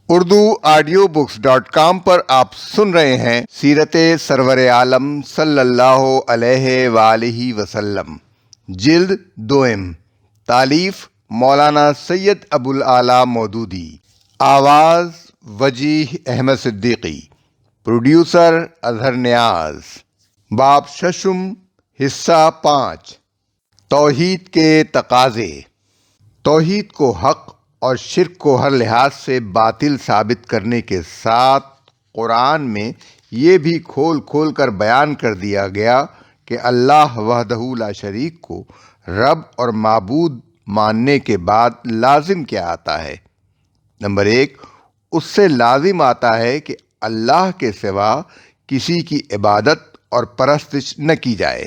urduaudiobooks.com پر آپ سن رہے ہیں سیرت سرور عالم صلی اللہ علیہ وآلہ وسلم، جلد دوئم، تالیف مولانا سید ابو العلا مودودی، آواز وجیح احمد صدیقی، پروڈیوسر اظہر نیاز۔ باب ششم، حصہ 5، توحید کے تقاضے۔ توحید کو حق اور شرک کو ہر لحاظ سے باطل ثابت کرنے کے ساتھ قرآن میں یہ بھی کھول کھول کر بیان کر دیا گیا کہ اللہ وحدہ لا شریک کو رب اور معبود ماننے کے بعد لازم کیا آتا ہے؟ نمبر 1، اس سے لازم آتا ہے کہ اللہ کے سوا کسی کی عبادت اور پرستش نہ کی جائے۔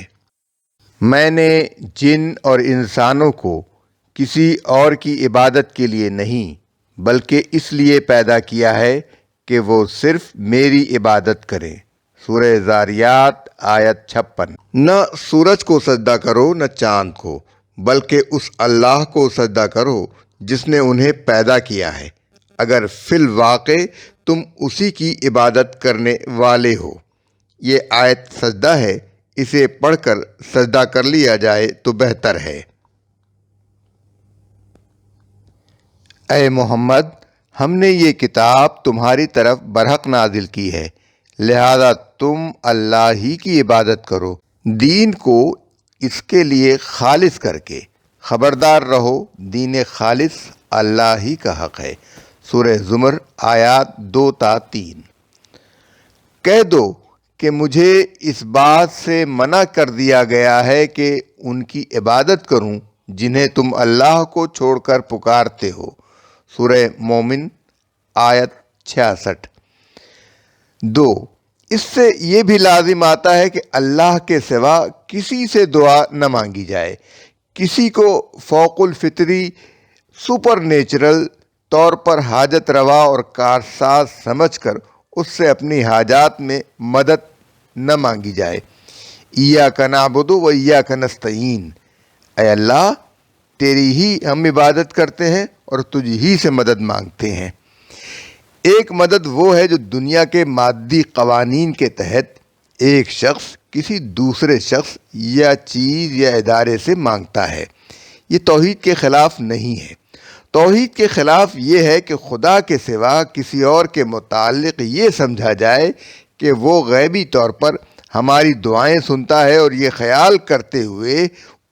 میں نے جن اور انسانوں کو کسی اور کی عبادت کے لیے نہیں بلکہ اس لیے پیدا کیا ہے کہ وہ صرف میری عبادت کریں۔ سورہ ذاریات آیت 56۔ نہ سورج کو سجدہ کرو نہ چاند کو، بلکہ اس اللہ کو سجدہ کرو جس نے انہیں پیدا کیا ہے، اگر فی الواقع تم اسی کی عبادت کرنے والے ہو۔ یہ آیت سجدہ ہے، اسے پڑھ کر سجدہ کر لیا جائے تو بہتر ہے۔ اے محمد، ہم نے یہ کتاب تمہاری طرف برحق نازل کی ہے، لہذا تم اللہ ہی کی عبادت کرو، دین کو اس کے لیے خالص کر کے۔ خبردار رہو، دین خالص اللہ ہی کا حق ہے۔ سورہ زمر آیات 2 تا 3۔ کہہ دو کہ مجھے اس بات سے منع کر دیا گیا ہے کہ ان کی عبادت کروں جنہیں تم اللہ کو چھوڑ کر پکارتے ہو۔ سورہ مومن آیت 66۔ 2، اس سے یہ بھی لازم آتا ہے کہ اللہ کے سوا کسی سے دعا نہ مانگی جائے، کسی کو فوق الفطری سپر نیچرل طور پر حاجت روا اور کارساز سمجھ کر اس سے اپنی حاجات میں مدد نہ مانگی جائے۔ ایاک نعبد و ایاک نستعین، اے اللہ تیری ہی ہم عبادت کرتے ہیں اور تجھ ہی سے مدد مانگتے ہیں۔ ایک مدد وہ ہے جو دنیا کے مادی قوانین کے تحت ایک شخص کسی دوسرے شخص یا چیز یا ادارے سے مانگتا ہے۔ یہ توحید کے خلاف نہیں ہے۔ توحید کے خلاف یہ ہے کہ خدا کے سوا کسی اور کے متعلق یہ سمجھا جائے کہ وہ غیبی طور پر ہماری دعائیں سنتا ہے، اور یہ خیال کرتے ہوئے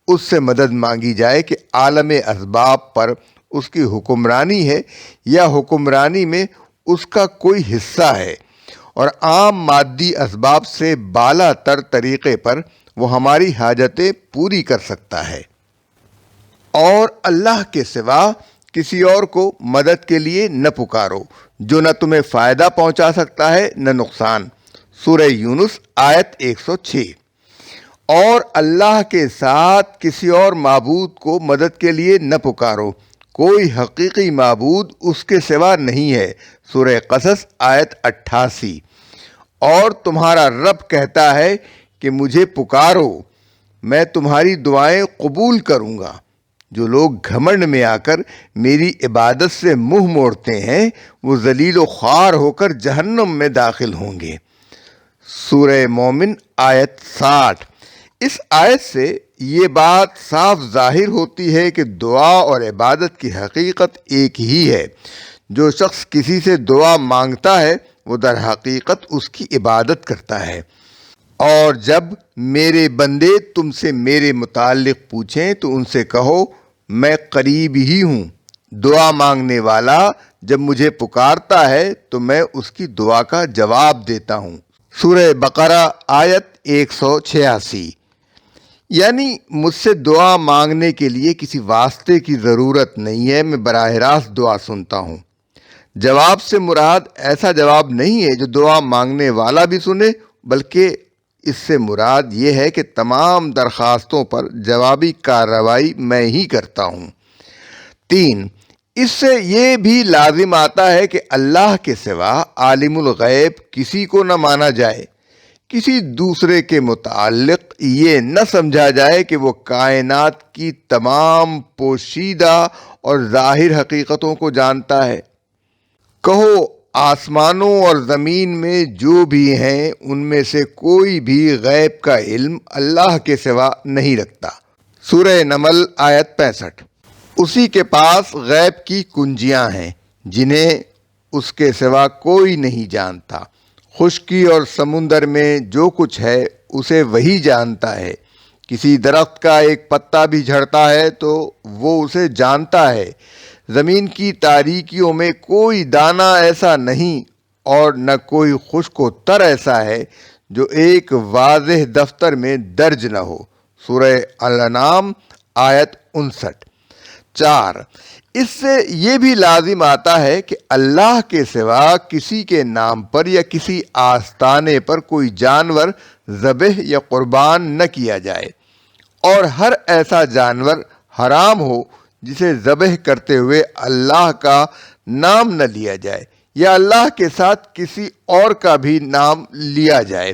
اس سے مدد مانگی جائے کہ عالم اسباب پر اس کی حکمرانی ہے یا حکمرانی میں اس کا کوئی حصہ ہے، اور عام مادی اسباب سے بالا تر طریقے پر وہ ہماری حاجتیں پوری کر سکتا ہے۔ اور اللہ کے سوا کسی اور کو مدد کے لیے نہ پکارو جو نہ تمہیں فائدہ پہنچا سکتا ہے نہ نقصان۔ سورہ یونس آیت 106۔ اور اللہ کے ساتھ کسی اور معبود کو مدد کے لیے نہ پکارو، کوئی حقیقی معبود اس کے سوا نہیں ہے۔ سورہ قصص آیت 88۔ اور تمہارا رب کہتا ہے کہ مجھے پکارو، میں تمہاری دعائیں قبول کروں گا۔ جو لوگ گھمنڈ میں آ کر میری عبادت سے منہ موڑتے ہیں وہ ذلیل و خوار ہو کر جہنم میں داخل ہوں گے۔ سورہ مومن آیت 60۔ اس آیت سے یہ بات صاف ظاہر ہوتی ہے کہ دعا اور عبادت کی حقیقت ایک ہی ہے۔ جو شخص کسی سے دعا مانگتا ہے وہ در حقیقت اس کی عبادت کرتا ہے۔ اور جب میرے بندے تم سے میرے متعلق پوچھیں تو ان سے کہو میں قریب ہی ہوں، دعا مانگنے والا جب مجھے پکارتا ہے تو میں اس کی دعا کا جواب دیتا ہوں۔ سورہ بقرہ آیت 186۔ یعنی مجھ سے دعا مانگنے کے لیے کسی واسطے کی ضرورت نہیں ہے، میں براہ راست دعا سنتا ہوں۔ جواب سے مراد ایسا جواب نہیں ہے جو دعا مانگنے والا بھی سنے، بلکہ اس سے مراد یہ ہے کہ تمام درخواستوں پر جوابی کارروائی میں ہی کرتا ہوں۔ 3، اس سے یہ بھی لازم آتا ہے کہ اللہ کے سوا عالم الغیب کسی کو نہ مانا جائے، کسی دوسرے کے متعلق یہ نہ سمجھا جائے کہ وہ کائنات کی تمام پوشیدہ اور ظاہر حقیقتوں کو جانتا ہے۔ کہو آسمانوں اور زمین میں جو بھی ہیں ان میں سے کوئی بھی غیب کا علم اللہ کے سوا نہیں رکھتا۔ سورہ نمل آیت 65۔ اسی کے پاس غیب کی کنجیاں ہیں جنہیں اس کے سوا کوئی نہیں جانتا۔ خشکی اور سمندر میں جو کچھ ہے اسے وہی جانتا ہے۔ کسی درخت کا ایک پتا بھی جھڑتا ہے تو وہ اسے جانتا ہے۔ زمین کی تاریکیوں میں کوئی دانہ ایسا نہیں اور نہ کوئی خشک و تر ایسا ہے جو ایک واضح دفتر میں درج نہ ہو۔ سورہ الانعام آیت 59۔ 4، اس سے یہ بھی لازم آتا ہے کہ اللہ کے سوا کسی کے نام پر یا کسی آستانے پر کوئی جانور ذبح یا قربان نہ کیا جائے، اور ہر ایسا جانور حرام ہو جسے ذبح کرتے ہوئے اللہ کا نام نہ لیا جائے یا اللہ کے ساتھ کسی اور کا بھی نام لیا جائے۔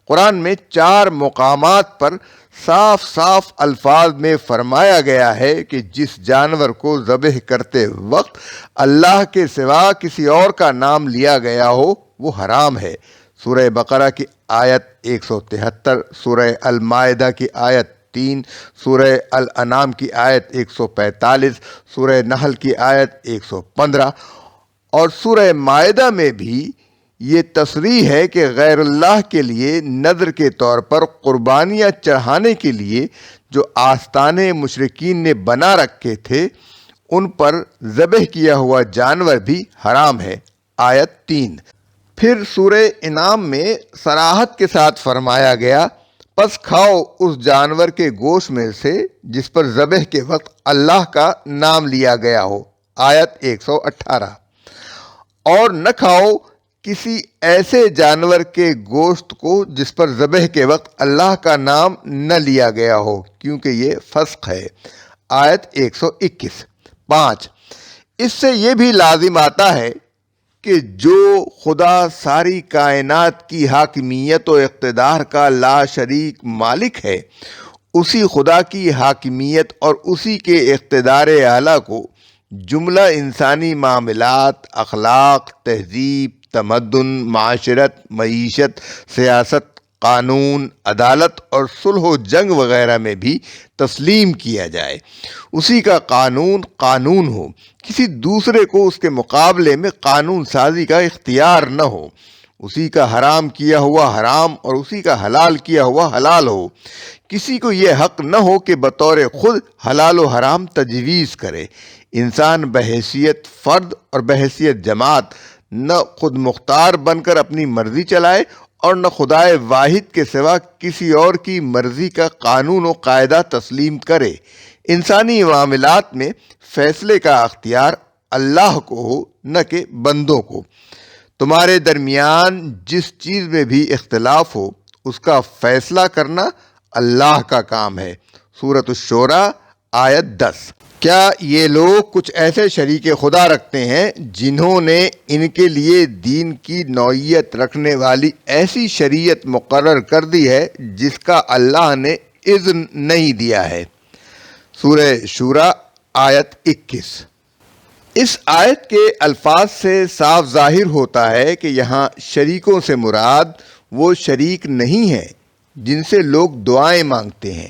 قرآن میں 4 مقامات پر صاف صاف الفاظ میں فرمایا گیا ہے کہ جس جانور کو ذبح کرتے وقت اللہ کے سوا کسی اور کا نام لیا گیا ہو وہ حرام ہے۔ سورہ بقرہ کی آیت 173، سورہ المائدہ کی آیت 3، سورہ الانعام کی آیت 145، سورہ نحل کی آیت 115، اور سورہ مائدہ میں بھی یہ تصریح ہے کہ غیر اللہ کے لیے نذر کے طور پر قربانیاں چڑھانے کے لیے جو آستانے مشرکین نے بنا رکھے تھے ان پر ذبح کیا ہوا جانور بھی حرام ہے۔ آیت 3۔ پھر سورہ انعام میں صراحت کے ساتھ فرمایا گیا، پس کھاؤ اس جانور کے گوشت میں سے جس پر ذبح کے وقت اللہ کا نام لیا گیا ہو۔ آیت 118۔ اور نہ کھاؤ کسی ایسے جانور کے گوشت کو جس پر ذبح کے وقت اللہ کا نام نہ لیا گیا ہو کیونکہ یہ فسق ہے۔ آیت 121۔ 5، اس سے یہ بھی لازم آتا ہے کہ جو خدا ساری کائنات کی حاکمیت و اقتدار کا لا شریک مالک ہے، اسی خدا کی حاکمیت اور اسی کے اقتدار اعلیٰ کو جملہ انسانی معاملات، اخلاق، تہذیب، تمدن، معاشرت، معیشت، سیاست، قانون، عدالت اور صلح و جنگ وغیرہ میں بھی تسلیم کیا جائے۔ اسی کا قانون قانون ہو، کسی دوسرے کو اس کے مقابلے میں قانون سازی کا اختیار نہ ہو۔ اسی کا حرام کیا ہوا حرام اور اسی کا حلال کیا ہوا حلال ہو۔ کسی کو یہ حق نہ ہو کہ بطور خود حلال و حرام تجویز کرے۔ انسان بحیثیت فرد اور بحیثیت جماعت نہ خود مختار بن کر اپنی مرضی چلائے اور نہ خدائے واحد کے سوا کسی اور کی مرضی کا قانون و قاعدہ تسلیم کرے۔ انسانی معاملات میں فیصلے کا اختیار اللہ کو ہو نہ کہ بندوں کو۔ تمہارے درمیان جس چیز میں بھی اختلاف ہو اس کا فیصلہ کرنا اللہ کا کام ہے۔ سورۃ الشورى آیت 10۔ کیا یہ لوگ کچھ ایسے شریک خدا رکھتے ہیں جنہوں نے ان کے لیے دین کی نوعیت رکھنے والی ایسی شریعت مقرر کر دی ہے جس کا اللہ نے اذن نہیں دیا ہے؟ سورہ شورى آیت 21۔ اس آیت کے الفاظ سے صاف ظاہر ہوتا ہے کہ یہاں شریکوں سے مراد وہ شریک نہیں ہیں جن سے لوگ دعائیں مانگتے ہیں،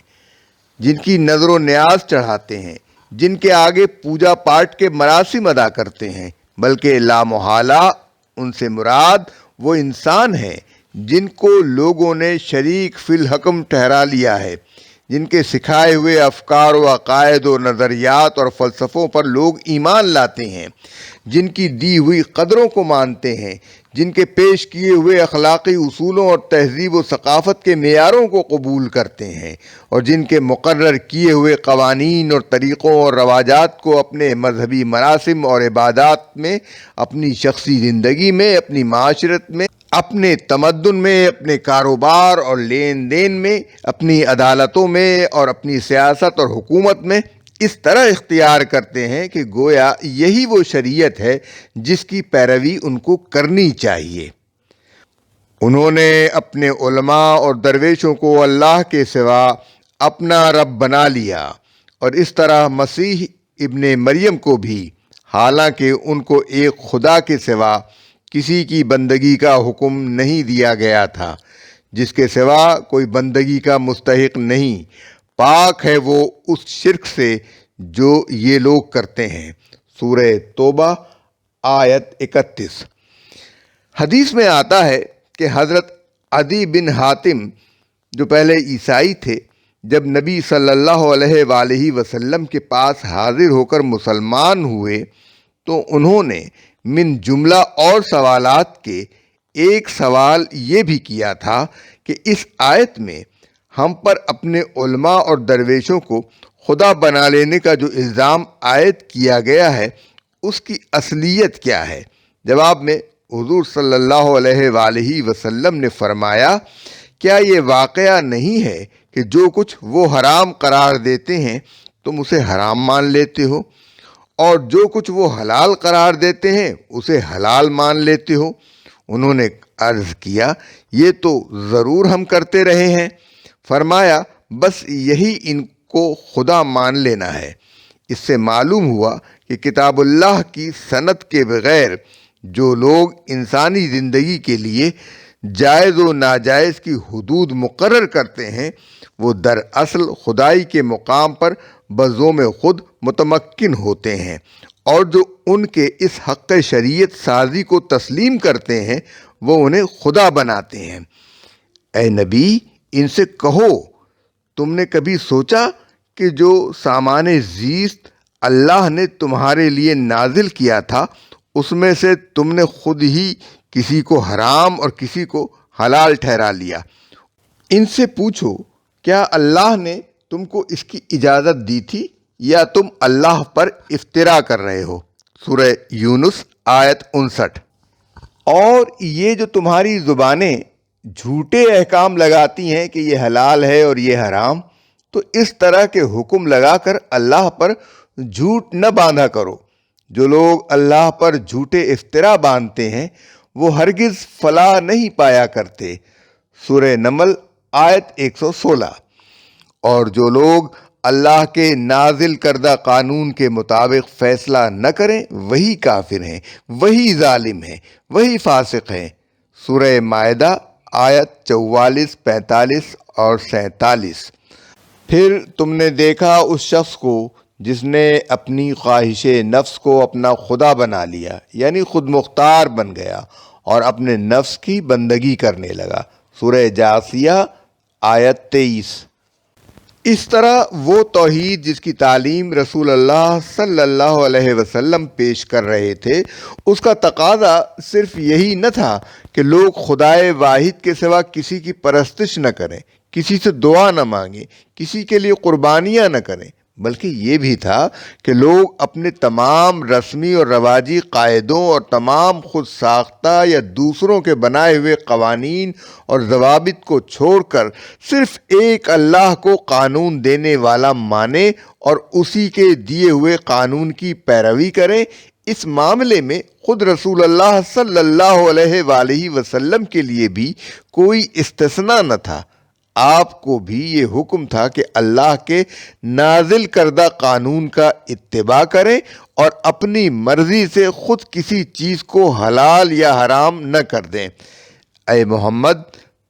جن کی نظر و نیاز چڑھاتے ہیں، جن کے آگے پوجا پاٹ کے مراسم ادا کرتے ہیں، بلکہ لا محالہ ان سے مراد وہ انسان ہیں جن کو لوگوں نے شریک فی الحکم ٹھہرا لیا ہے، جن کے سکھائے ہوئے افکار و عقائد و نظریات اور فلسفوں پر لوگ ایمان لاتے ہیں، جن کی دی ہوئی قدروں کو مانتے ہیں، جن کے پیش کیے ہوئے اخلاقی اصولوں اور تہذیب و ثقافت کے معیاروں کو قبول کرتے ہیں، اور جن کے مقرر کیے ہوئے قوانین اور طریقوں اور رواجات کو اپنے مذہبی مراسم اور عبادات میں، اپنی شخصی زندگی میں، اپنی معاشرت میں، اپنے تمدن میں، اپنے کاروبار اور لین دین میں، اپنی عدالتوں میں اور اپنی سیاست اور حکومت میں اس طرح اختیار کرتے ہیں کہ گویا یہی وہ شریعت ہے جس کی پیروی ان کو کرنی چاہیے۔ انہوں نے اپنے علماء اور درویشوں کو اللہ کے سوا اپنا رب بنا لیا، اور اس طرح مسیح ابن مریم کو بھی، حالانکہ ان کو ایک خدا کے سوا کسی کی بندگی کا حکم نہیں دیا گیا تھا، جس کے سوا کوئی بندگی کا مستحق نہیں۔ پاک ہے وہ اس شرک سے جو یہ لوگ کرتے ہیں۔ سورہ توبہ آیت 31۔ حدیث میں آتا ہے کہ حضرت عدی بن حاتم جو پہلے عیسائی تھے، جب نبی صلی اللہ علیہ وآلہ وسلم کے پاس حاضر ہو کر مسلمان ہوئے تو انہوں نے من جملہ اور سوالات کے ایک سوال یہ بھی کیا تھا کہ اس آیت میں ہم پر اپنے علماء اور درویشوں کو خدا بنا لینے کا جو الزام عائد کیا گیا ہے اس کی اصلیت کیا ہے؟ جواب میں حضور صلی اللہ علیہ وآلہ وسلم نے فرمایا، کیا یہ واقعہ نہیں ہے کہ جو کچھ وہ حرام قرار دیتے ہیں تم اسے حرام مان لیتے ہو، اور جو کچھ وہ حلال قرار دیتے ہیں اسے حلال مان لیتے ہو؟ انہوں نے عرض کیا، یہ تو ضرور ہم کرتے رہے ہیں۔ فرمایا، بس یہی ان کو خدا مان لینا ہے۔ اس سے معلوم ہوا کہ کتاب اللہ کی سند کے بغیر جو لوگ انسانی زندگی کے لیے جائز و ناجائز کی حدود مقرر کرتے ہیں وہ دراصل خدائی کے مقام پر بذوم خود متمکن ہوتے ہیں، اور جو ان کے اس حق شریعت سازی کو تسلیم کرتے ہیں وہ انہیں خدا بناتے ہیں۔ اے نبی، ان سے کہو، تم نے کبھی سوچا کہ جو سامان زیست اللہ نے تمہارے لیے نازل کیا تھا اس میں سے تم نے خود ہی کسی کو حرام اور کسی کو حلال ٹھہرا لیا؟ ان سے پوچھو، کیا اللہ نے تم کو اس کی اجازت دی تھی یا تم اللہ پر افترا کر رہے ہو؟ سورہ یونس آیت 59۔ اور یہ جو تمہاری زبانیں جھوٹے احکام لگاتی ہیں کہ یہ حلال ہے اور یہ حرام، تو اس طرح کے حکم لگا کر اللہ پر جھوٹ نہ باندھا کرو۔ جو لوگ اللہ پر جھوٹے افترا باندھتے ہیں وہ ہرگز فلاح نہیں پایا کرتے۔ سورہ نمل آیت 116۔ اور جو لوگ اللہ کے نازل کردہ قانون کے مطابق فیصلہ نہ کریں وہی کافر ہیں، وہی ظالم ہیں، وہی فاسق ہیں۔ سورہ مائدہ آیت 44، 45 اور 47۔ پھر تم نے دیکھا اس شخص کو جس نے اپنی خواہش نفس کو اپنا خدا بنا لیا، یعنی خود مختار بن گیا اور اپنے نفس کی بندگی کرنے لگا۔ سورہ جاثیہ آیت 23۔ اس طرح وہ توحید جس کی تعلیم رسول اللہ صلی اللہ علیہ وسلم پیش کر رہے تھے، اس کا تقاضا صرف یہی نہ تھا کہ لوگ خدائے واحد کے سوا کسی کی پرستش نہ کریں، کسی سے دعا نہ مانگیں، کسی کے لیے قربانیاں نہ کریں، بلکہ یہ بھی تھا کہ لوگ اپنے تمام رسمی اور رواجی قاعدوں اور تمام خود ساختہ یا دوسروں کے بنائے ہوئے قوانین اور ضوابط کو چھوڑ کر صرف ایک اللہ کو قانون دینے والا مانیں اور اسی کے دیے ہوئے قانون کی پیروی کریں۔ اس معاملے میں خود رسول اللہ صلی اللہ علیہ وآلہ وسلم کے لیے بھی کوئی استثناء نہ تھا۔ آپ کو بھی یہ حکم تھا کہ اللہ کے نازل کردہ قانون کا اتباع کریں اور اپنی مرضی سے خود کسی چیز کو حلال یا حرام نہ کر دیں۔ اے محمد،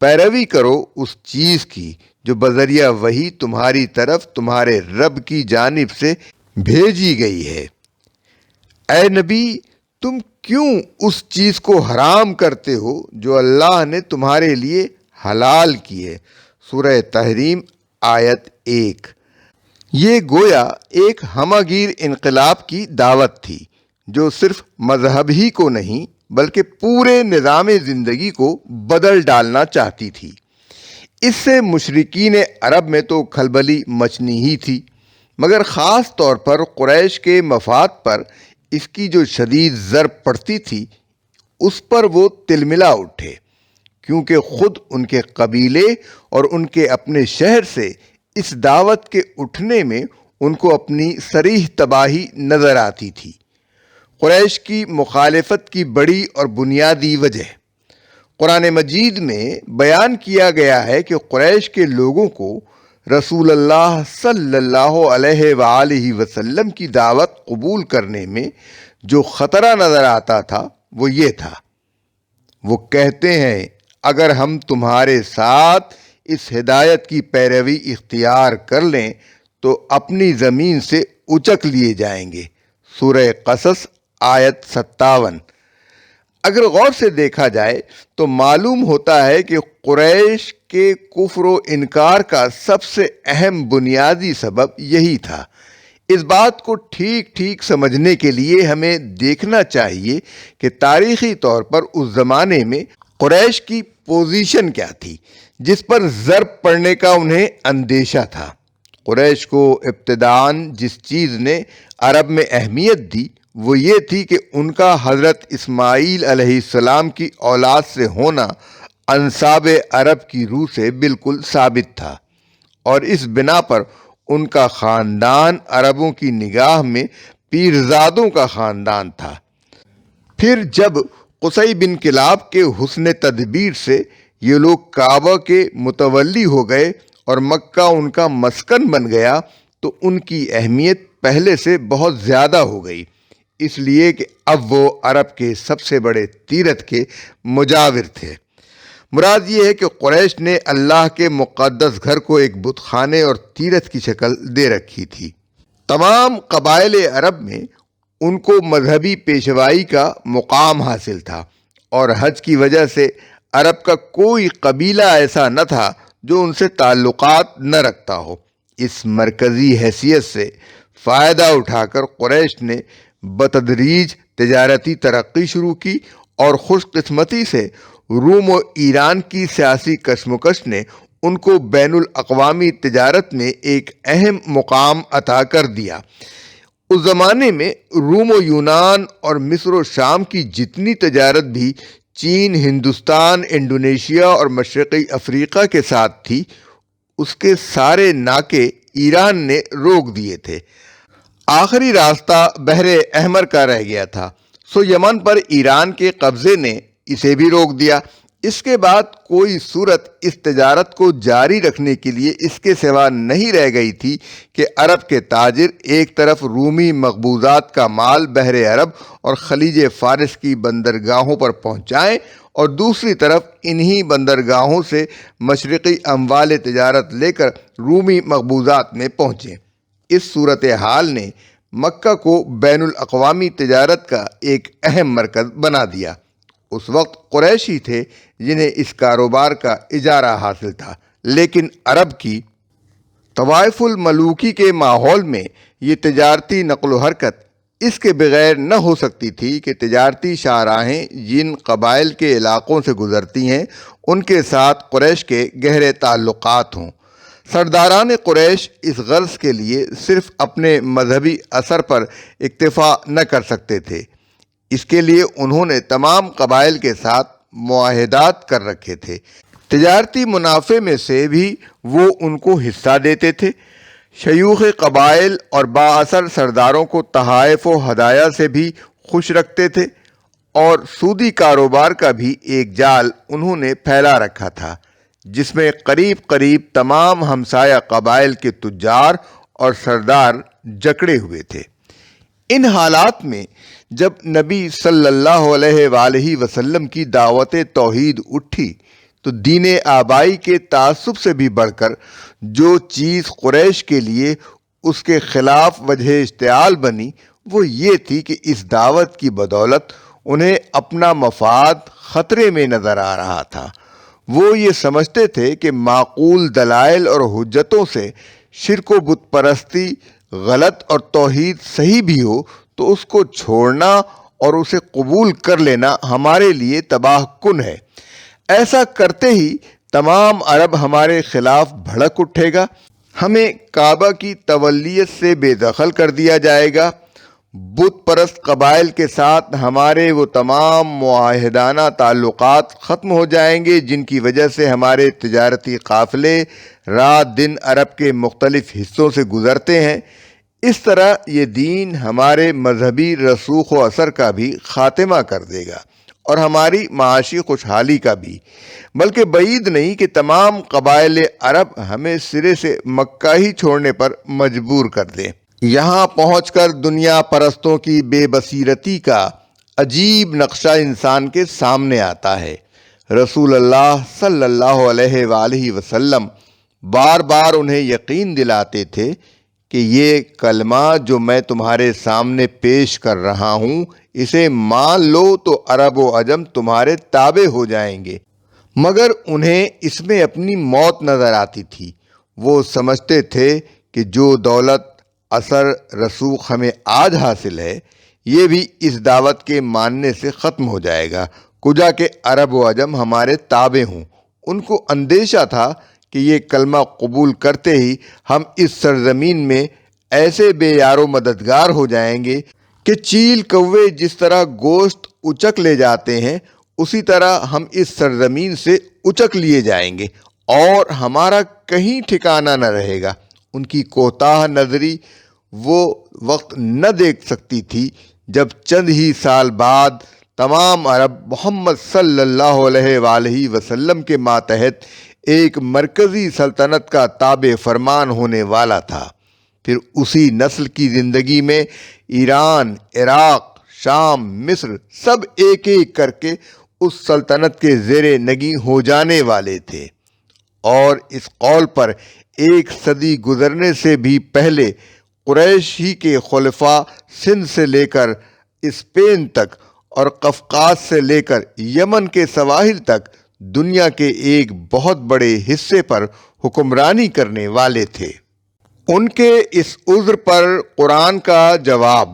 پیروی کرو اس چیز کی جو بذریعہ وحی تمہاری طرف تمہارے رب کی جانب سے بھیجی گئی ہے۔ اے نبی، تم کیوں اس چیز کو حرام کرتے ہو جو اللہ نے تمہارے لیے حلال کی ہے؟ سورہ تحریم آیت 1۔ یہ گویا ایک ہمہ گیر انقلاب کی دعوت تھی جو صرف مذہب ہی کو نہیں بلکہ پورے نظام زندگی کو بدل ڈالنا چاہتی تھی۔ اس سے مشرکین عرب میں تو کھلبلی مچنی ہی تھی، مگر خاص طور پر قریش کے مفاد پر اس کی جو شدید ضرب پڑتی تھی اس پر وہ تلملا اٹھے، کیونکہ خود ان کے قبیلے اور ان کے اپنے شہر سے اس دعوت کے اٹھنے میں ان کو اپنی صریح تباہی نظر آتی تھی۔ قریش کی مخالفت کی بڑی اور بنیادی وجہ قرآن مجید میں بیان کیا گیا ہے کہ قریش کے لوگوں کو رسول اللہ صلی اللہ علیہ وآلہ وسلم کی دعوت قبول کرنے میں جو خطرہ نظر آتا تھا وہ یہ تھا، وہ کہتے ہیں اگر ہم تمہارے ساتھ اس ہدایت کی پیروی اختیار کر لیں تو اپنی زمین سے اچک لیے جائیں گے۔ سورہ قصص آیت 57۔ اگر غور سے دیکھا جائے تو معلوم ہوتا ہے کہ قریش کے کفر و انکار کا سب سے اہم بنیادی سبب یہی تھا۔ اس بات کو ٹھیک ٹھیک سمجھنے کے لیے ہمیں دیکھنا چاہیے کہ تاریخی طور پر اس زمانے میں قریش کی پوزیشن کیا تھی جس پر ضرب پڑنے کا انہیں اندیشہ تھا۔ قریش کو ابتداً جس چیز نے عرب میں اہمیت دی وہ یہ تھی کہ ان کا حضرت اسماعیل علیہ السلام کی اولاد سے ہونا انساب عرب کی روح سے بالکل ثابت تھا، اور اس بنا پر ان کا خاندان عربوں کی نگاہ میں پیرزادوں کا خاندان تھا۔ پھر جب قصی بن کلاب کے حسن تدبیر سے یہ لوگ کعبہ کے متولی ہو گئے اور مکہ ان کا مسکن بن گیا تو ان کی اہمیت پہلے سے بہت زیادہ ہو گئی، اس لیے کہ اب وہ عرب کے سب سے بڑے تیرتھ کے مجاور تھے۔ مراد یہ ہے کہ قریش نے اللہ کے مقدس گھر کو ایک بت خانے اور تیرتھ کی شکل دے رکھی تھی۔ تمام قبائل عرب میں ان کو مذہبی پیشوائی کا مقام حاصل تھا، اور حج کی وجہ سے عرب کا کوئی قبیلہ ایسا نہ تھا جو ان سے تعلقات نہ رکھتا ہو۔ اس مرکزی حیثیت سے فائدہ اٹھا کر قریش نے بتدریج تجارتی ترقی شروع کی، اور خوش قسمتی سے روم و ایران کی سیاسی کشمکش نے ان کو بین الاقوامی تجارت میں ایک اہم مقام عطا کر دیا۔ اس زمانے میں روم و یونان اور مصر و شام کی جتنی تجارت بھی چین، ہندوستان، انڈونیشیا اور مشرقی افریقہ کے ساتھ تھی، اس کے سارے ناکے ایران نے روک دیے تھے۔ آخری راستہ بحر احمر کا رہ گیا تھا، سو یمن پر ایران کے قبضے نے اسے بھی روک دیا۔ اس کے بعد کوئی صورت اس تجارت کو جاری رکھنے کے لیے اس کے سوا نہیں رہ گئی تھی کہ عرب کے تاجر ایک طرف رومی مقبوضات کا مال بحر عرب اور خلیج فارس کی بندرگاہوں پر پہنچائیں، اور دوسری طرف انہی بندرگاہوں سے مشرقی اموال تجارت لے کر رومی مقبوضات میں پہنچیں۔ اس صورتحال نے مکہ کو بین الاقوامی تجارت کا ایک اہم مرکز بنا دیا۔ اس وقت قریشی تھے جنہیں اس کاروبار کا اجارہ حاصل تھا، لیکن عرب کی طوائف الملوکی کے ماحول میں یہ تجارتی نقل و حرکت اس کے بغیر نہ ہو سکتی تھی کہ تجارتی شاہراہیں جن قبائل کے علاقوں سے گزرتی ہیں ان کے ساتھ قریش کے گہرے تعلقات ہوں۔ سرداران قریش اس غرض کے لیے صرف اپنے مذہبی اثر پر اکتفا نہ کر سکتے تھے، اس کے لیے انہوں نے تمام قبائل کے ساتھ معاہدات کر رکھے تھے۔ تجارتی منافع میں سے بھی وہ ان کو حصہ دیتے تھے۔ شیوخ قبائل اور بااثر سرداروں کو تحائف و ہدایہ سے بھی خوش رکھتے تھے، اور سودی کاروبار کا بھی ایک جال انہوں نے پھیلا رکھا تھا جس میں قریب قریب تمام ہمسایہ قبائل کے تجار اور سردار جکڑے ہوئے تھے۔ ان حالات میں جب نبی صلی اللہ علیہ وآلہ وسلم کی دعوت توحید اٹھی تو دین آبائی کے تعصب سے بھی بڑھ کر جو چیز قریش کے لیے اس کے خلاف وجہ اشتعال بنی وہ یہ تھی کہ اس دعوت کی بدولت انہیں اپنا مفاد خطرے میں نظر آ رہا تھا۔ وہ یہ سمجھتے تھے کہ معقول دلائل اور حجتوں سے شرک و بت پرستی غلط اور توحید صحیح بھی ہو تو اس کو چھوڑنا اور اسے قبول کر لینا ہمارے لیے تباہ کن ہے۔ ایسا کرتے ہی تمام عرب ہمارے خلاف بھڑک اٹھے گا، ہمیں کعبہ کی تولیت سے بے دخل کر دیا جائے گا، بت پرست قبائل کے ساتھ ہمارے وہ تمام معاہدانہ تعلقات ختم ہو جائیں گے جن کی وجہ سے ہمارے تجارتی قافلے رات دن عرب کے مختلف حصوں سے گزرتے ہیں۔ اس طرح یہ دین ہمارے مذہبی رسوخ و اثر کا بھی خاتمہ کر دے گا اور ہماری معاشی خوشحالی کا بھی، بلکہ بعید نہیں کہ تمام قبائل عرب ہمیں سرے سے مکہ ہی چھوڑنے پر مجبور کر دیں۔ یہاں پہنچ کر دنیا پرستوں کی بے بصیرتی کا عجیب نقشہ انسان کے سامنے آتا ہے۔ رسول اللہ صلی اللہ علیہ وآلہ وسلم بار بار انہیں یقین دلاتے تھے کہ یہ کلمہ جو میں تمہارے سامنے پیش کر رہا ہوں، اسے مان لو تو عرب و عجم تمہارے تابع ہو جائیں گے، مگر انہیں اس میں اپنی موت نظر آتی تھی۔ وہ سمجھتے تھے کہ جو دولت، اثر، رسوخ ہمیں آج حاصل ہے، یہ بھی اس دعوت کے ماننے سے ختم ہو جائے گا، کجا کہ عرب و عجم ہمارے تابع ہوں۔ ان کو اندیشہ تھا کہ یہ کلمہ قبول کرتے ہی ہم اس سرزمین میں ایسے بے یار و مددگار ہو جائیں گے کہ چیل کوے جس طرح گوشت اچک لے جاتے ہیں، اسی طرح ہم اس سرزمین سے اچک لیے جائیں گے اور ہمارا کہیں ٹھکانہ نہ رہے گا۔ ان کی کوتاہ نظری وہ وقت نہ دیکھ سکتی تھی جب چند ہی سال بعد تمام عرب محمد صلی اللہ علیہ وآلہ وسلم کے ماتحت ایک مرکزی سلطنت کا تابع فرمان ہونے والا تھا۔ پھر اسی نسل کی زندگی میں ایران، عراق، شام، مصر سب ایک ایک کر کے اس سلطنت کے زیر نگیں ہو جانے والے تھے، اور اس قول پر ایک صدی گزرنے سے بھی پہلے قریش ہی کے خلفاء سندھ سے لے کر اسپین تک اور قفقاز سے لے کر یمن کے سواحل تک دنیا کے ایک بہت بڑے حصے پر حکمرانی کرنے والے تھے۔ ان کے اس عذر پر قرآن کا جواب،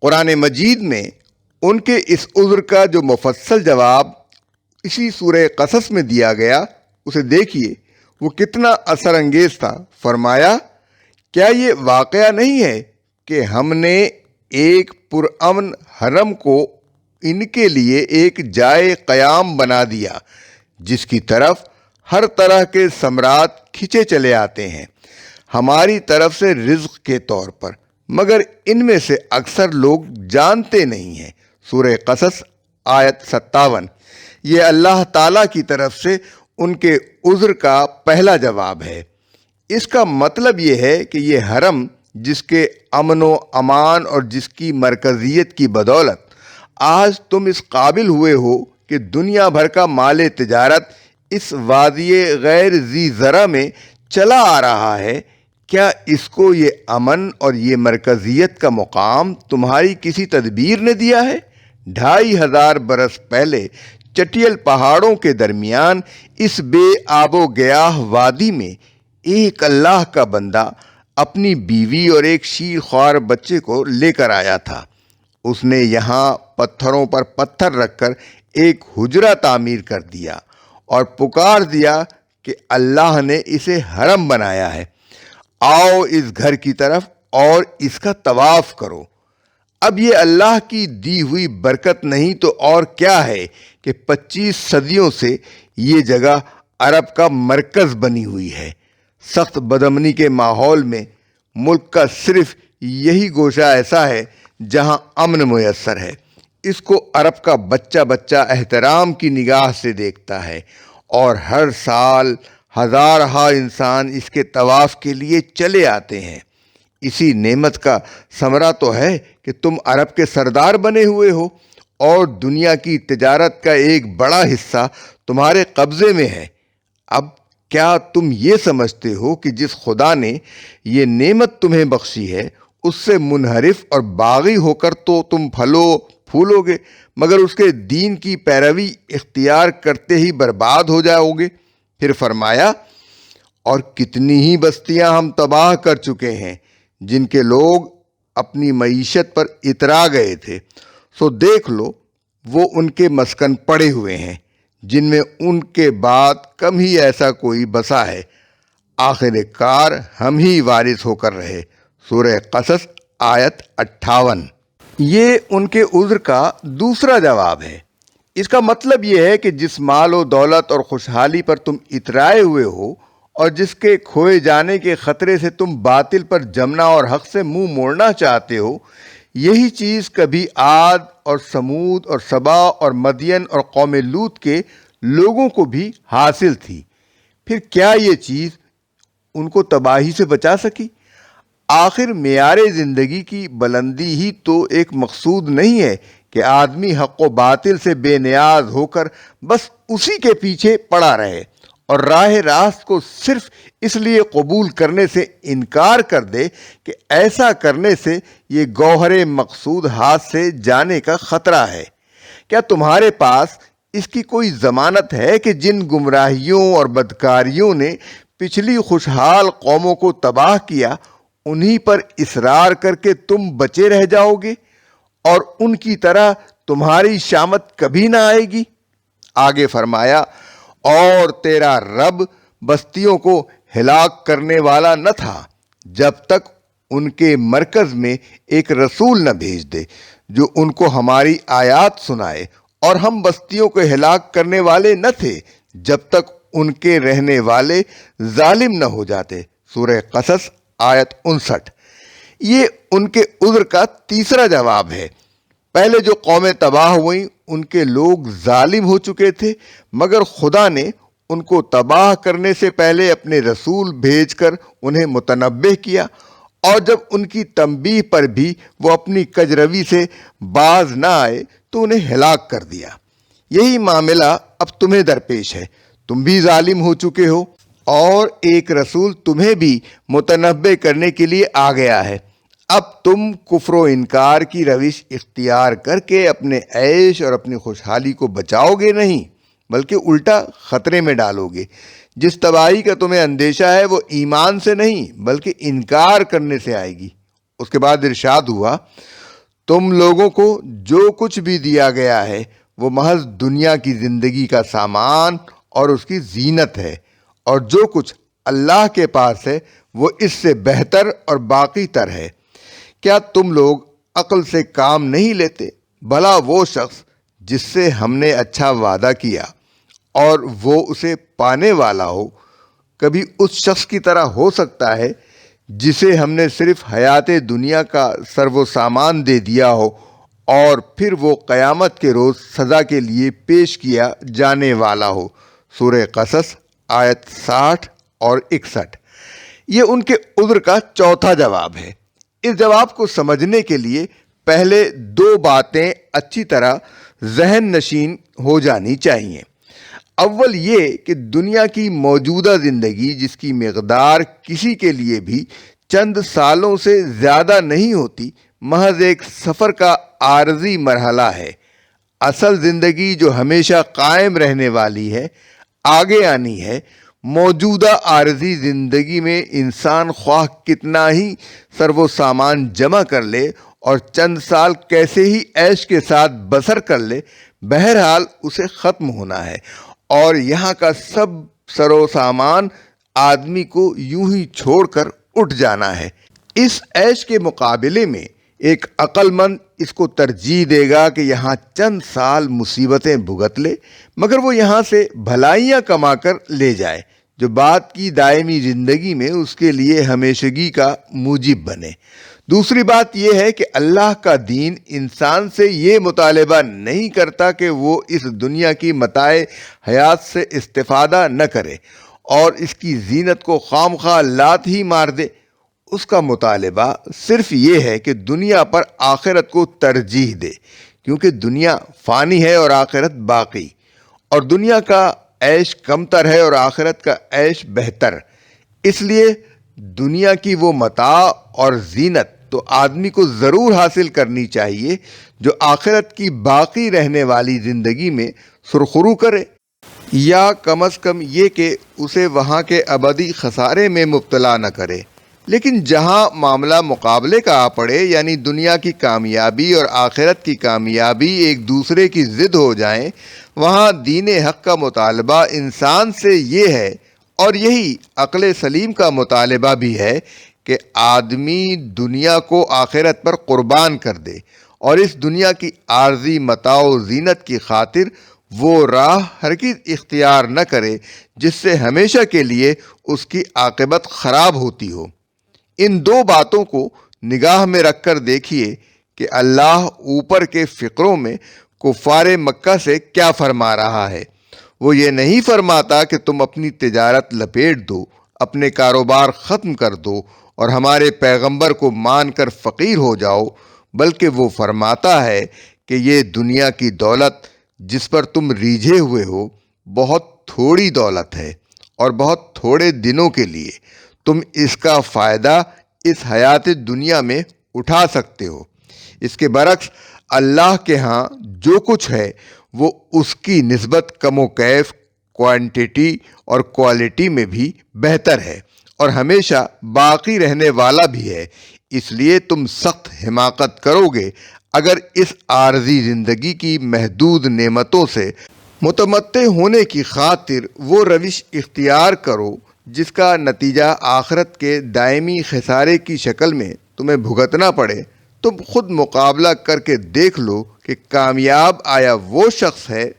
قرآن مجید میں ان کے اس عذر کا جو مفصل جواب اسی سورہ قصص میں دیا گیا، اسے دیکھیے، وہ کتنا اثر انگیز تھا۔ فرمایا، کیا یہ واقعہ نہیں ہے کہ ہم نے ایک پرامن حرم کو ان کے لیے ایک جائے قیام بنا دیا، جس کی طرف ہر طرح کے ثمرات کھنچے چلے آتے ہیں ہماری طرف سے رزق کے طور پر، مگر ان میں سے اکثر لوگ جانتے نہیں ہیں۔ سورہ قصص آیت 57۔ یہ اللہ تعالیٰ کی طرف سے ان کے عذر کا پہلا جواب ہے۔ اس کا مطلب یہ ہے کہ یہ حرم، جس کے امن و امان اور جس کی مرکزیت کی بدولت آج تم اس قابل ہوئے ہو کہ دنیا بھر کا مال تجارت اس وادی غیر ذی زرع میں چلا آ رہا ہے، کیا اس کو یہ امن اور یہ مرکزیت کا مقام تمہاری کسی تدبیر نے دیا ہے؟ 2500 برس پہلے چٹیل پہاڑوں کے درمیان اس بے آب و گیاہ وادی میں ایک اللہ کا بندہ اپنی بیوی اور ایک شیر خوار بچے کو لے کر آیا تھا۔ اس نے یہاں پتھروں پر پتھر رکھ کر ایک حجرہ تعمیر کر دیا اور پکار دیا کہ اللہ نے اسے حرم بنایا ہے، آؤ اس گھر کی طرف اور اس کا طواف کرو۔ اب یہ اللہ کی دی ہوئی برکت نہیں تو اور کیا ہے کہ 25 صدیوں سے یہ جگہ عرب کا مرکز بنی ہوئی ہے۔ سخت بدامنی کے ماحول میں ملک کا صرف یہی گوشہ ایسا ہے جہاں امن میسر ہے۔ اس کو عرب کا بچہ بچہ احترام کی نگاہ سے دیکھتا ہے، اور ہر سال ہزارہا انسان اس کے طواف کے لیے چلے آتے ہیں۔ اسی نعمت کا ثمرہ تو ہے کہ تم عرب کے سردار بنے ہوئے ہو، اور دنیا کی تجارت کا ایک بڑا حصہ تمہارے قبضے میں ہے۔ اب کیا تم یہ سمجھتے ہو کہ جس خدا نے یہ نعمت تمہیں بخشی ہے، اس سے منحرف اور باغی ہو کر تو تم پھلو پھولو گے، مگر اس کے دین کی پیروی اختیار کرتے ہی برباد ہو جاؤ گے؟ پھر فرمایا، اور کتنی ہی بستیاں ہم تباہ کر چکے ہیں جن کے لوگ اپنی معیشت پر اترا گئے تھے، سو دیکھ لو وہ ان کے مسکن پڑے ہوئے ہیں جن میں ان کے بعد کم ہی ایسا کوئی بسا ہے، آخر کار ہم ہی وارث ہو کر رہے۔ سورہ قصص آیت 58۔ یہ ان کے عذر کا دوسرا جواب ہے۔ اس کا مطلب یہ ہے کہ جس مال و دولت اور خوشحالی پر تم اترائے ہوئے ہو اور جس کے کھوئے جانے کے خطرے سے تم باطل پر جمنا اور حق سے منہ موڑنا چاہتے ہو، یہی چیز کبھی عاد اور سمود اور سبا اور مدین اور قوم لوط کے لوگوں کو بھی حاصل تھی۔ پھر کیا یہ چیز ان کو تباہی سے بچا سکی؟ آخر معیار زندگی کی بلندی ہی تو ایک مقصود نہیں ہے کہ آدمی حق و باطل سے بے نیاز ہو کر بس اسی کے پیچھے پڑا رہے اور راہ راست کو صرف اس لیے قبول کرنے سے انکار کر دے کہ ایسا کرنے سے یہ گوہر مقصود ہاتھ سے جانے کا خطرہ ہے۔ کیا تمہارے پاس اس کی کوئی ضمانت ہے کہ جن گمراہیوں اور بدکاریوں نے پچھلی خوشحال قوموں کو تباہ کیا انہی پر اصرار کر کے تم بچے رہ جاؤ گے اور ان کی طرح تمہاری شامت کبھی نہ آئے گی؟ آگے فرمایا، اور تیرا رب بستیوں کو ہلاک کرنے والا نہ تھا جب تک ان کے مرکز میں ایک رسول نہ بھیج دے جو ان کو ہماری آیات سنائے، اور ہم بستیوں کو ہلاک کرنے والے نہ تھے جب تک ان کے رہنے والے ظالم نہ ہو جاتے۔ سورہ قصص آیت 59۔ یہ ان کے عذر کا تیسرا جواب ہے۔ پہلے جو قومیں تباہ ہوئیں ان کے لوگ ظالم ہو چکے تھے، مگر خدا نے ان کو تباہ کرنے سے پہلے اپنے رسول بھیج کر انہیں متنبہ کیا، اور جب ان کی تنبیہ پر بھی وہ اپنی کجروی سے باز نہ آئے تو انہیں ہلاک کر دیا۔ یہی معاملہ اب تمہیں درپیش ہے۔ تم بھی ظالم ہو چکے ہو اور ایک رسول تمہیں بھی متنبہ کرنے کے لیے آ گیا ہے۔ اب تم کفر و انکار کی روش اختیار کر کے اپنے عیش اور اپنی خوشحالی کو بچاؤ گے نہیں، بلکہ الٹا خطرے میں ڈالو گے۔ جس تباہی کا تمہیں اندیشہ ہے وہ ایمان سے نہیں بلکہ انکار کرنے سے آئے گی۔ اس کے بعد ارشاد ہوا، تم لوگوں کو جو کچھ بھی دیا گیا ہے وہ محض دنیا کی زندگی کا سامان اور اس کی زینت ہے، اور جو کچھ اللہ کے پاس ہے وہ اس سے بہتر اور باقی تر ہے۔ کیا تم لوگ عقل سے کام نہیں لیتے؟ بھلا وہ شخص جس سے ہم نے اچھا وعدہ کیا اور وہ اسے پانے والا ہو، کبھی اس شخص کی طرح ہو سکتا ہے جسے ہم نے صرف حیات دنیا کا سر و سامان دے دیا ہو اور پھر وہ قیامت کے روز سزا کے لیے پیش کیا جانے والا ہو؟ سورہ قصص آیت 60 اور 61۔ یہ ان کے عذر کا چوتھا جواب ہے۔ اس جواب کو سمجھنے کے لیے پہلے دو باتیں اچھی طرح ذہن نشین ہو جانی چاہیے۔ اول یہ کہ دنیا کی موجودہ زندگی جس کی مقدار کسی کے لیے بھی چند سالوں سے زیادہ نہیں ہوتی، محض ایک سفر کا عارضی مرحلہ ہے۔ اصل زندگی جو ہمیشہ قائم رہنے والی ہے، آگے آنی ہے۔ موجودہ عارضی زندگی میں انسان خواہ کتنا ہی سر و سامان جمع کر لے اور چند سال کیسے ہی عیش کے ساتھ بسر کر لے، بہرحال اسے ختم ہونا ہے، اور یہاں کا سب سر و سامان آدمی کو یوں ہی چھوڑ کر اٹھ جانا ہے۔ اس عیش کے مقابلے میں ایک عقل مند اس کو ترجیح دے گا کہ یہاں چند سال مصیبتیں بھگت لے، مگر وہ یہاں سے بھلائیاں کما کر لے جائے جو بعد کی دائمی زندگی میں اس کے لیے ہمیشگی کا موجب بنے۔ دوسری بات یہ ہے کہ اللہ کا دین انسان سے یہ مطالبہ نہیں کرتا کہ وہ اس دنیا کی متاع حیات سے استفادہ نہ کرے اور اس کی زینت کو خام خواہ لات ہی مار دے۔ اس کا مطالبہ صرف یہ ہے کہ دنیا پر آخرت کو ترجیح دے، کیونکہ دنیا فانی ہے اور آخرت باقی، اور دنیا کا عیش کمتر ہے اور آخرت کا عیش بہتر۔ اس لیے دنیا کی وہ متاع اور زینت تو آدمی کو ضرور حاصل کرنی چاہیے جو آخرت کی باقی رہنے والی زندگی میں سرخرو کرے، یا کم از کم یہ کہ اسے وہاں کے ابدی خسارے میں مبتلا نہ کرے۔ لیکن جہاں معاملہ مقابلے کا آ پڑے، یعنی دنیا کی کامیابی اور آخرت کی کامیابی ایک دوسرے کی ضد ہو جائیں، وہاں دین حق کا مطالبہ انسان سے یہ ہے، اور یہی عقل سلیم کا مطالبہ بھی ہے، کہ آدمی دنیا کو آخرت پر قربان کر دے اور اس دنیا کی عارضی متاع و زینت کی خاطر وہ راہ ہرگز اختیار نہ کرے جس سے ہمیشہ کے لیے اس کی عاقبت خراب ہوتی ہو۔ ان دو باتوں کو نگاہ میں رکھ کر دیکھیے کہ اللہ اوپر کے فقروں میں کفار مکہ سے کیا فرما رہا ہے۔ وہ یہ نہیں فرماتا کہ تم اپنی تجارت لپیٹ دو، اپنے کاروبار ختم کر دو اور ہمارے پیغمبر کو مان کر فقیر ہو جاؤ، بلکہ وہ فرماتا ہے کہ یہ دنیا کی دولت جس پر تم ریجھے ہوئے ہو بہت تھوڑی دولت ہے اور بہت تھوڑے دنوں کے لیے، تم اس کا فائدہ اس حیات دنیا میں اٹھا سکتے ہو۔ اس کے برعکس اللہ کے ہاں جو کچھ ہے وہ اس کی نسبت کم و کیف، کوانٹٹی اور کوالٹی میں بھی بہتر ہے اور ہمیشہ باقی رہنے والا بھی ہے۔ اس لیے تم سخت حماقت کرو گے اگر اس عارضی زندگی کی محدود نعمتوں سے متمتع ہونے کی خاطر وہ روش اختیار کرو جس کا نتیجہ آخرت کے دائمی خسارے کی شکل میں تمہیں بھگتنا پڑے۔ تم خود مقابلہ کر کے دیکھ لو کہ کامیاب آیا وہ شخص ہے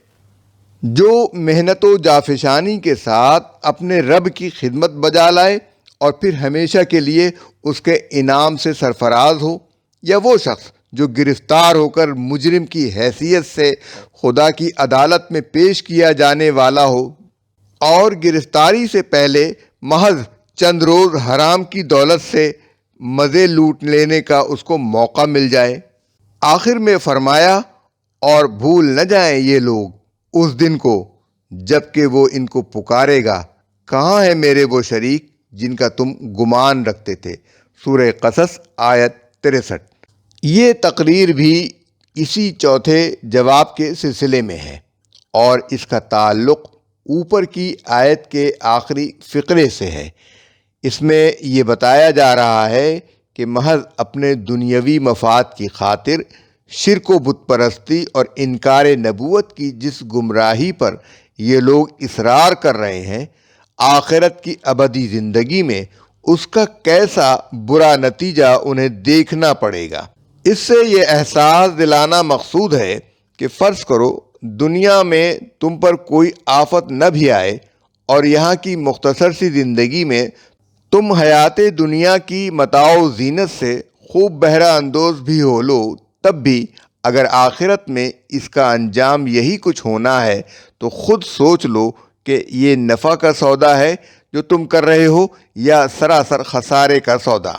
جو محنت و جافشانی کے ساتھ اپنے رب کی خدمت بجا لائے اور پھر ہمیشہ کے لیے اس کے انعام سے سرفراز ہو، یا وہ شخص جو گرفتار ہو کر مجرم کی حیثیت سے خدا کی عدالت میں پیش کیا جانے والا ہو اور گرفتاری سے پہلے محض چند روز حرام کی دولت سے مزے لوٹ لینے کا اس کو موقع مل جائے۔ آخر میں فرمایا، اور بھول نہ جائیں یہ لوگ اس دن کو جب کہ وہ ان کو پکارے گا، کہاں ہے میرے وہ شریک جن کا تم گمان رکھتے تھے۔ سورہ قصص آیت 63۔ یہ تقریر بھی اسی چوتھے جواب کے سلسلے میں ہے اور اس کا تعلق اوپر کی آیت کے آخری فقرے سے ہے۔ اس میں یہ بتایا جا رہا ہے کہ محض اپنے دنیاوی مفاد کی خاطر شرک و بت پرستی اور انکار نبوت کی جس گمراہی پر یہ لوگ اصرار کر رہے ہیں، آخرت کی ابدی زندگی میں اس کا کیسا برا نتیجہ انہیں دیکھنا پڑے گا۔ اس سے یہ احساس دلانا مقصود ہے کہ فرض کرو دنیا میں تم پر کوئی آفت نہ بھی آئے اور یہاں کی مختصر سی زندگی میں تم حیات دنیا کی متاع و زینت سے خوب بہرہ اندوز بھی ہو لو، تب بھی اگر آخرت میں اس کا انجام یہی کچھ ہونا ہے تو خود سوچ لو کہ یہ نفع کا سودا ہے جو تم کر رہے ہو یا سراسر خسارے کا سودا۔